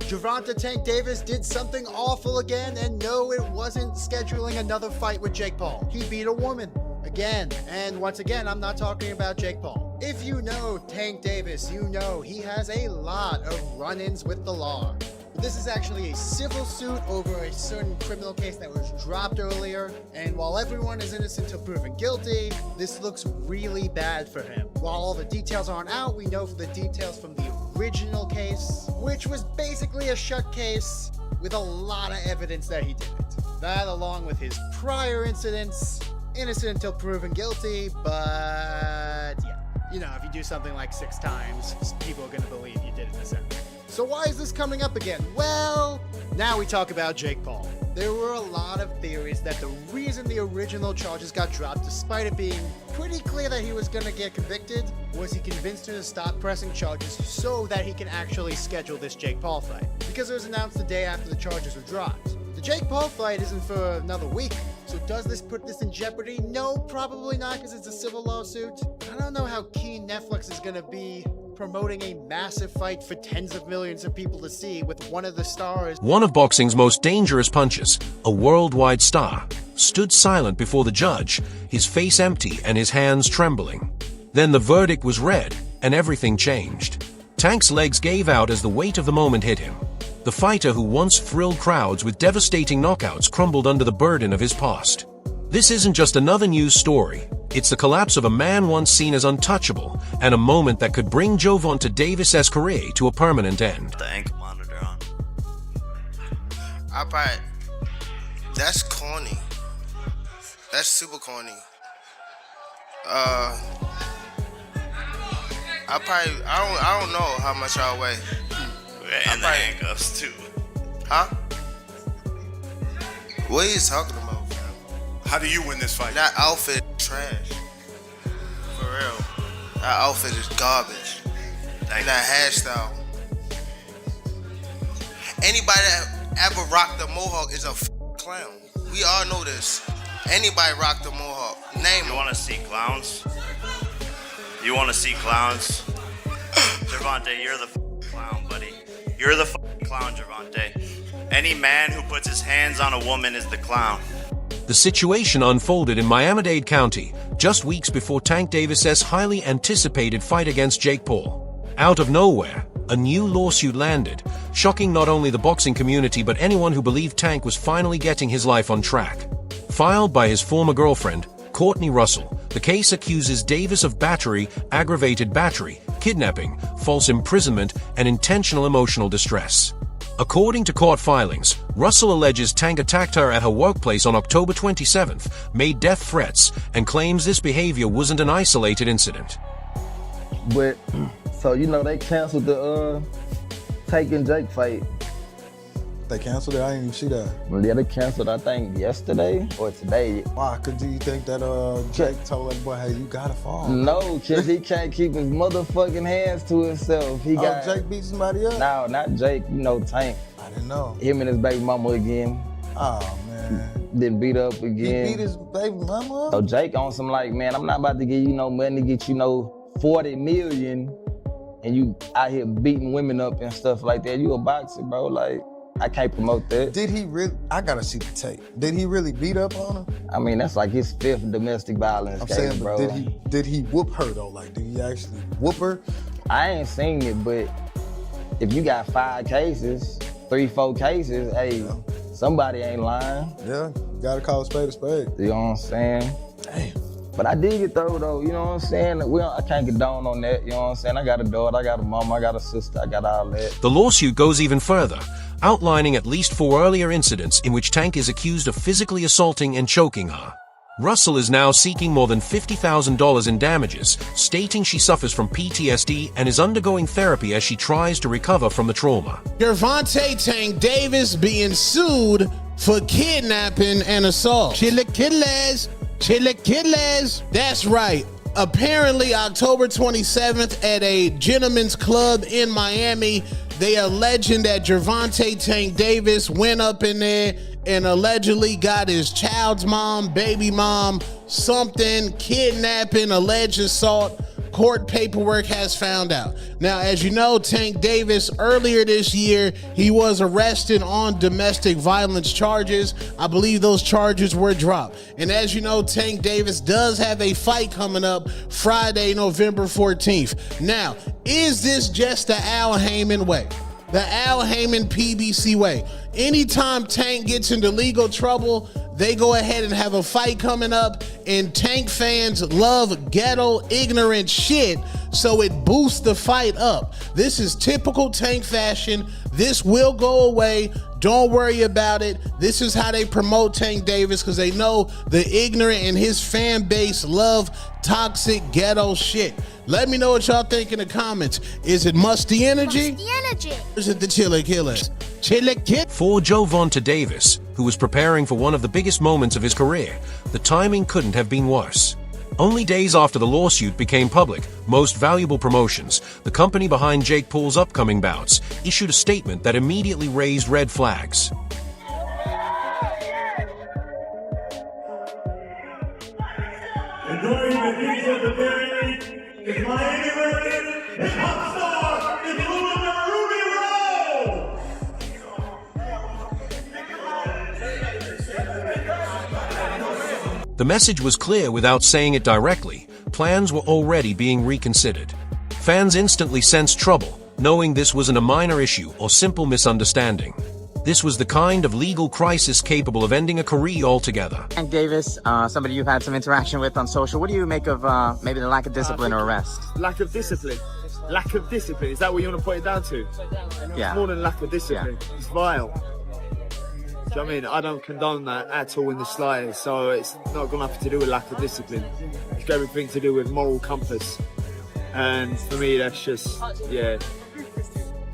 Gervonta Tank Davis did something awful again, and no, it wasn't scheduling another fight with Jake Paul. He beat a woman. Again, and once again, I'm not talking about Jake Paul. If you know Tank Davis, you know he has a lot of run-ins with the law. This is actually a civil suit over a certain criminal case that was dropped earlier, and while everyone is innocent until proven guilty, this looks really bad for him. While all the details aren't out, we know the details from the original case, which was basically a shut case with a lot of evidence that he did it. That, along with his prior incidents, innocent until proven guilty, but yeah. You know, if you do something like 6 times, people are gonna believe you did it the 7th. So why is this coming up again? Well, now we talk about Jake Paul. There were a lot of theories that the reason the original charges got dropped, despite it being pretty clear that he was gonna get convicted, was he convinced her to stop pressing charges so that he can actually schedule this Jake Paul fight. Because it was announced the day after the charges were dropped. The Jake Paul fight isn't for another week, so does this put this in jeopardy? No, probably not, because it's a civil lawsuit. I don't know how keen Netflix is gonna be promoting a massive fight for tens of millions of people to see with one of the stars. One of boxing's most dangerous punchers, a worldwide star, stood silent before the judge, his face empty and his hands trembling. Then the verdict was read, and everything changed. Tank's legs gave out as the weight of the moment hit him. The fighter who once thrilled crowds with devastating knockouts crumbled under the burden of his past. This isn't just another news story. It's the collapse of a man once seen as untouchable, and a moment that could bring Gervonta Davis' career to a permanent end. The ankle monitor on. That's corny. That's super corny. I don't know how much I weigh. And the handcuffs too. Huh? What are you talking about, fam? How do you win this fight? That outfit is trash. For real. That outfit is garbage. And that hairstyle. Anybody that ever rocked a mohawk is a clown. We all know this. Anybody rocked a mohawk. Name You them. want to see clowns? You want to see clowns? Gervonta, you're the clown, buddy. You're the clown, Gervonta. Any man who puts his hands on a woman is the clown. The situation unfolded in Miami-Dade County, just weeks before Tank Davis' highly anticipated fight against Jake Paul. Out of nowhere, a new lawsuit landed, shocking not only the boxing community but anyone who believed Tank was finally getting his life on track. Filed by his former girlfriend, Courtney Russell, the case accuses Davis of battery, aggravated battery, kidnapping, false imprisonment, and intentional emotional distress. According to court filings, Russell alleges Tank attacked her at her workplace on October 27th, made death threats, and claims this behavior wasn't an isolated incident. But, so, you know, they canceled the Tank and Jake fight. They canceled it? I didn't even see that. Well, yeah, they canceled, I think, yesterday or today. Why? Cause do you think that Jake told that boy, hey, you gotta fall? No, cause he can't keep his motherfucking hands to himself. Jake beat somebody up? No, not Jake, you know, Tank. I didn't know. Him and his baby mama again. Oh, man. Then beat up again. He beat his baby mama up? So Jake on some like, man, I'm not about to give you no money to get, 40 million and you out here beating women up and stuff like that. You a boxer, bro, like. I can't promote that. Did he really? I gotta see the tape. Did he really beat up on her? I mean, that's like his 5th domestic violence I'm case, saying, bro. but did he whoop her though? Like, did he actually whoop her? I ain't seen it, but if you got 5 cases, 3, 4 cases, hey, somebody ain't lying. Yeah, gotta call a spade a spade. You know what I'm saying? Damn. But I dig it though, you know what I'm saying? I can't get down on that, you know what I'm saying? I got a daughter, I got a mom, I got a sister, I got all that. The lawsuit goes even further, outlining at least 4 earlier incidents in which Tank is accused of physically assaulting and choking her. Russell is now seeking more than $50,000 in damages, stating she suffers from PTSD and is undergoing therapy as she tries to recover from the trauma. Gervonta Tank Davis being sued for kidnapping and assault. Chilaquiles. That's right. Apparently, October 27th at a gentleman's club in Miami, they alleging that Gervonta Tank Davis went up in there and allegedly got his child's mom, baby mom, something, kidnapping, alleged assault, court paperwork has found out. Now, as you know, Tank Davis, earlier this year, he was arrested on domestic violence charges. I believe those charges were dropped. And as you know, Tank Davis does have a fight coming up Friday, November 14th. Now, is this just the Al Heyman way? The Al Heyman PBC way. Anytime Tank gets into legal trouble, they go ahead and have a fight coming up, and Tank fans love ghetto, ignorant shit, so it boosts the fight up. This is typical Tank fashion. This will go away. Don't worry about it. This is how they promote Tank Davis, because they know the ignorant and his fan base love toxic ghetto shit. Let me know what y'all think in the comments. Is it musty energy? Musty energy. Or is it the Chili Killers? Chili Kid? For Gervonta Davis, who was preparing for one of the biggest moments of his career, the timing couldn't have been worse. Only days after the lawsuit became public, Most Valuable Promotions, the company behind Jake Paul's upcoming bouts, issued a statement that immediately raised red flags. Enjoying the beats of the day is Miami resident, his pop star, is Ruby Rowe! The message was clear without saying it directly. Plans were already being reconsidered. Fans instantly sensed trouble, knowing this wasn't a minor issue or simple misunderstanding. This was the kind of legal crisis capable of ending a career altogether. Tank Davis, somebody you've had some interaction with on social. What do you make of maybe the lack of discipline or arrest? Lack of discipline. Lack of discipline. Is that what you want to put it down to? Yeah. It's more than lack of discipline. Yeah. It's vile. Do you know what I mean? I don't condone that at all in the slightest. So it's not got nothing to do with lack of discipline. It's got everything to do with moral compass. And for me, that's just, yeah.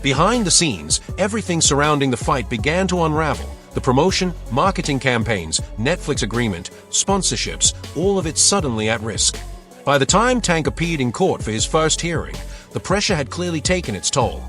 Behind the scenes, everything surrounding the fight began to unravel. The promotion, marketing campaigns, Netflix agreement, sponsorships, all of it suddenly at risk. By the time Tank appeared in court for his first hearing, the pressure had clearly taken its toll.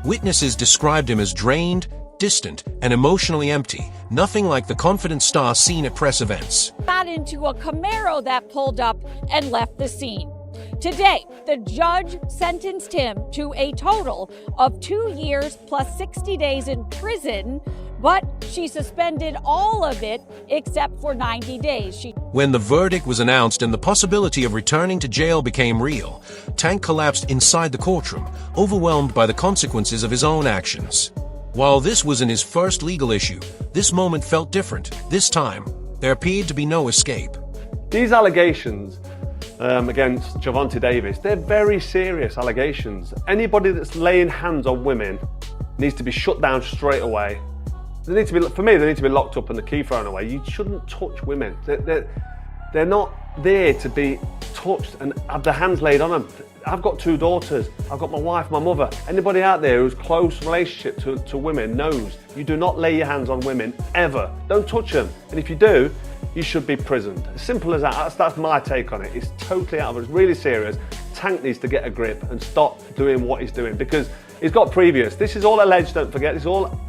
Witnesses described him as drained, distant, and emotionally empty, nothing like the confident star seen at press events. Got into a Camaro that pulled up and left the scene. Today, the judge sentenced him to a total of 2 years plus 60 days in prison, but she suspended all of it except for 90 days. When the verdict was announced and the possibility of returning to jail became real, Tank collapsed inside the courtroom, overwhelmed by the consequences of his own actions. While this wasn't his first legal issue, this moment felt different. This time, there appeared to be no escape. These allegations against Gervonta Davis, they're very serious allegations. Anybody that's laying hands on women needs to be shut down straight away. They need to be, for me, they need to be locked up and the key thrown away. You shouldn't touch women. They're not there to be touched and have their hands laid on them. I've got 2 daughters. I've got my wife, my mother. Anybody out there who's close relationship to women knows you do not lay your hands on women ever. Don't touch them. And if you do, you should be prisoned. As simple as that. That's my take on it. It's totally out of it. It's really serious. Tank needs to get a grip and stop doing what he's doing because he's got previous. This is all alleged, don't forget. This is all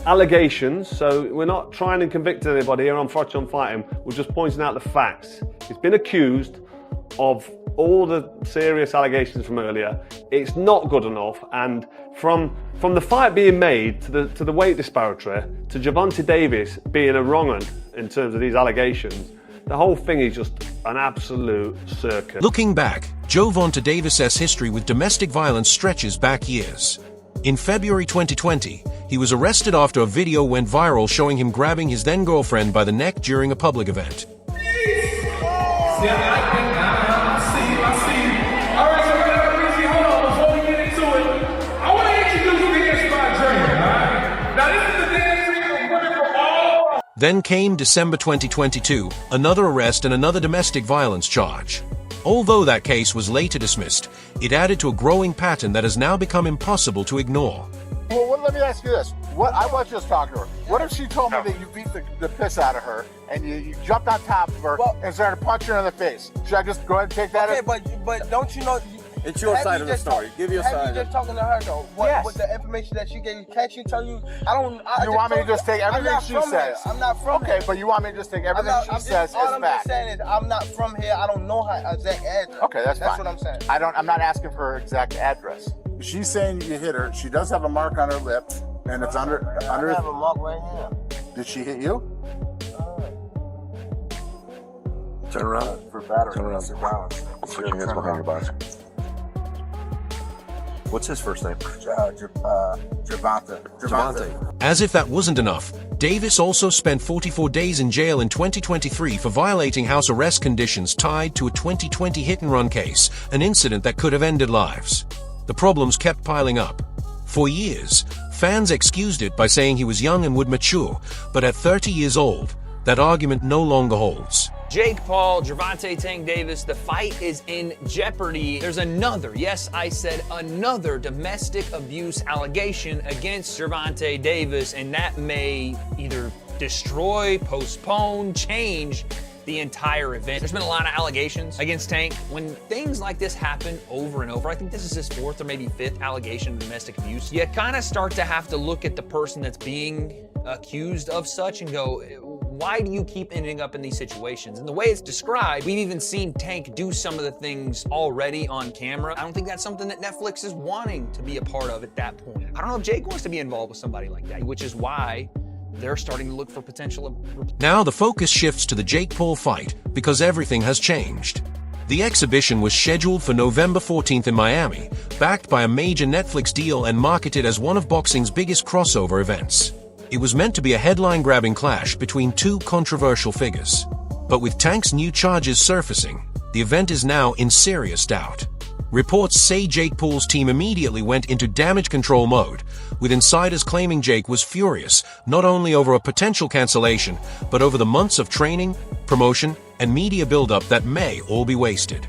allegations. So we're not trying to convict anybody here on Frotch on Fighting. We're just pointing out the facts. He's been accused of all the serious allegations from earlier. It's not good enough, and from the fight being made to the weight disparity to Gervonta Davis being a wrong un in terms of these allegations, the whole thing is just an absolute circus. Looking back, Gervonta Davis's history with domestic violence stretches back years. In February 2020, he was arrested after a video went viral showing him grabbing his then-girlfriend by the neck during a public event. Then came December 2022, another arrest and another domestic violence charge. Although that case was later dismissed, it added to a growing pattern that has now become impossible to ignore. Well, let me ask you this. I was just talking to her. What if she told me that you beat the piss out of her and you jumped on top of her and started punching her in the face? Should I just go ahead and take that? Okay, but don't you know, It's your side of the story. Give your side. You just talking to her though. What the information that she gave you? Can't she tell you? You want me to just take everything she says? I'm not from here. Okay, but you want me to just take everything she says as all I'm fact? just saying is I'm not from here. I don't know her exact address. Okay, that's fine. That's what I'm saying. I'm not asking for her exact address. She's saying you hit her. She does have a mark on her lip, and it's under. I have a mark right here. Did she hit you? Turn around. For battery. Turn around. Put your hands behind your back. What's his first name? Gervonta. As if that wasn't enough, Davis also spent 44 days in jail in 2023 for violating house arrest conditions tied to a 2020 hit-and-run case, an incident that could have ended lives. The problems kept piling up. For years, fans excused it by saying he was young and would mature, but at 30 years old, that argument no longer holds. Jake Paul, Gervonta Tank Davis, the fight is in jeopardy. There's another, yes, I said another domestic abuse allegation against Gervonta Davis, and that may either destroy, postpone, change the entire event. There's been a lot of allegations against Tank. When things like this happen over and over, I think this is his fourth or maybe fifth allegation of domestic abuse, you kind of start to have to look at the person that's being accused of such and go, why do you keep ending up in these situations? And the way it's described, we've even seen Tank do some of the things already on camera. I don't think that's something that Netflix is wanting to be a part of at that point. I don't know if Jake wants to be involved with somebody like that, which is why they're starting to look for potential. Now the focus shifts to the Jake Paul fight because everything has changed. The exhibition was scheduled for November 14th in Miami, backed by a major Netflix deal and marketed as one of boxing's biggest crossover events. It was meant to be a headline-grabbing clash between two controversial figures. But with Tank's new charges surfacing, the event is now in serious doubt. Reports say Jake Paul's team immediately went into damage control mode, with insiders claiming Jake was furious not only over a potential cancellation, but over the months of training, promotion, and media buildup that may all be wasted.